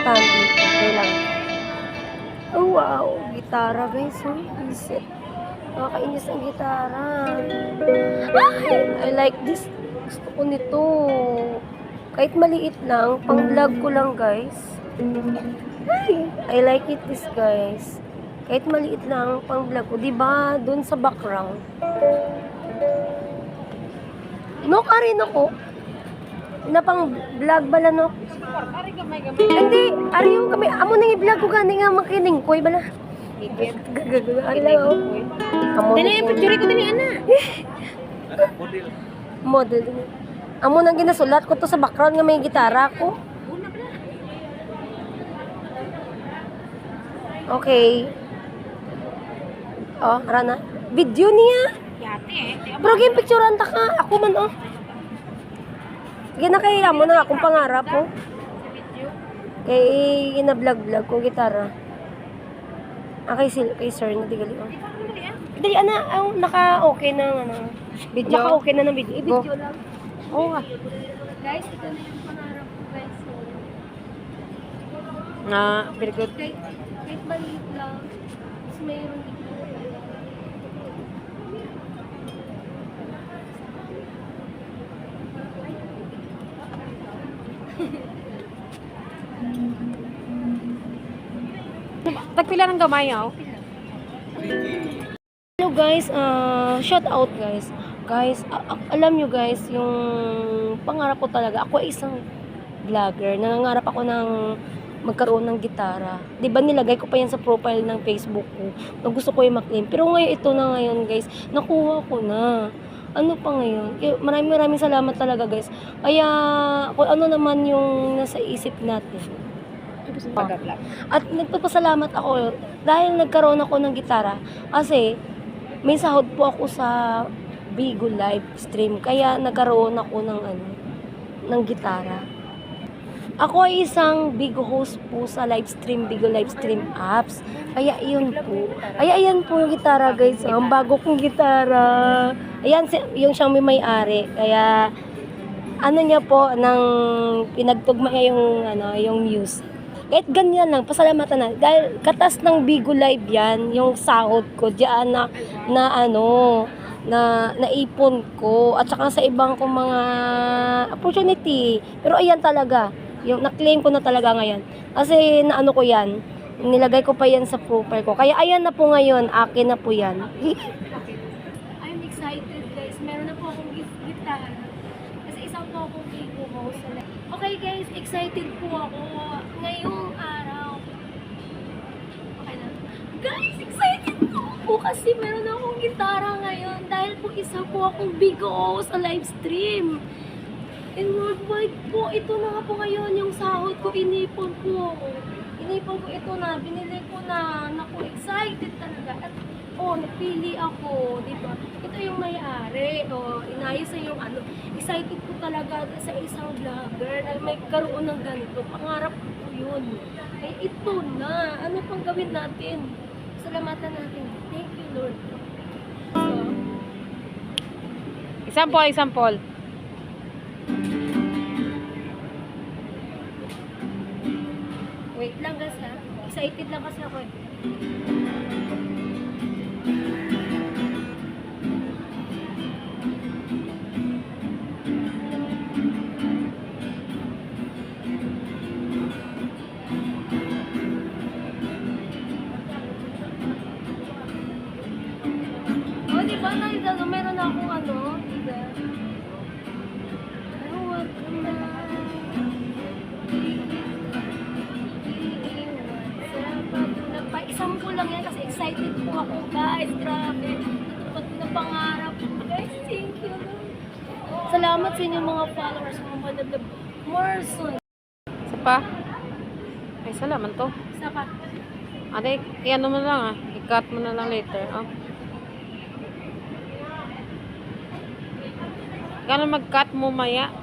standing. Okay lang. Oh, wow. Gitara, guys. Oh, isit. Nakakainis ang gitara. Ay, I like this. Gusto ko nito. Kahit maliit lang, pang vlog ko lang, guys. Ay, I like it this, guys. Kahit maliit lang, pang vlog ko. Diba, dun sa background. No, karin ako. Na pang vlog bala, no? Hindi, ari yung kami. Amo nang i-vlog ko gani nga makining koy bala. Ay lang, oh. Dali, picture ko dali, ana. Model. Amo nang ginasulat ko to sa background nga may gitara ko. Okay. Oh, rana. Video niya. Yate, Pero game picturean ta ka. Ako man, oh. Ginakaya mo na akong pangarap, oh. Kay ina-vlog-vlog ko gitara. Kay sir na digali, oh. Dali, ana, naka-okay na, ano. Video? Naka-okay na ng video. Video lang. Oo nga. Guys, ito na yung pangarap ko, guys. So, Very good. kahit maliit lang, mas mayroon dito. Tagpila ng gamay, oh. Hello guys, shout out guys. Guys, alam nyo guys, yung pangarap ko talaga, ako ay isang vlogger. Nangangarap ako ng magkaroon ng gitara. 'Di ba nilagay ko pa yan sa profile ng Facebook ko. Na gusto ko yung maklaim. Pero ngayon, ito na ngayon guys, nakuha ko na. Ano pa ngayon? Maraming salamat talaga guys. Kaya, kung ano naman yung nasa isip natin. At nagpapasalamat ako dahil nagkaroon ako ng gitara kasi may sahod po ako sa Bigo live stream kaya nagkaroon ako ng gitara. Ako ay isang Bigo host po sa Bigo live stream apps. Kaya iyon po. Ayan po yung gitara guys. Ang bago kong gitara. Ayan yung siyang may-ari. Kaya ano niya po nang pinagtugma niya yung music. Kahit ganyan lang, pasalamatan na. Dahil katas ng Bigo Live yan, yung sahod ko, diyan na naipon ko. At saka sa ibang kong mga opportunity. Pero ayan talaga, yung na-claim ko na talaga ngayon. Kasi naano ko yan, nilagay ko pa yan sa profile ko. Kaya ayan na po ngayon, akin na po yan. I'm excited guys, meron na po akong gitara. Kasi isa po akong Bigo host. Okay guys, excited po ako ngayong araw. Okay na. Guys, excited po ako kasi meron akong gitara ngayon dahil po isa po akong Bigo sa live stream. And worldwide po, ito na nga po ngayon yung sahod ko, inipon ko. Inipon ko ito na, binili ko na. Naku, excited talaga. At napili ako, di ba? Ito yung may-ari, inayos sa yung excited ko talaga sa isang vlogger na may karoon ng ganito. Pangarap ko yun. Ito na. Ano pang gawin natin? Salamatan natin. Thank you, Lord. So, Example. wait lang guys ha. Excited lang kasi ako eh. Diba na meron akong diba? Isang ko lang yan kasi excited po ako guys. Grabe. Natupad ko na pangarap ko guys. Thank you. Salamat sa inyong mga followers. Mga madabdab. Morrison. Isa pa? Ay, salamat to. Isa pa. Ate, i-ano mo na lang i-cut mo na lang later. Gano'n mag-cut mo maya?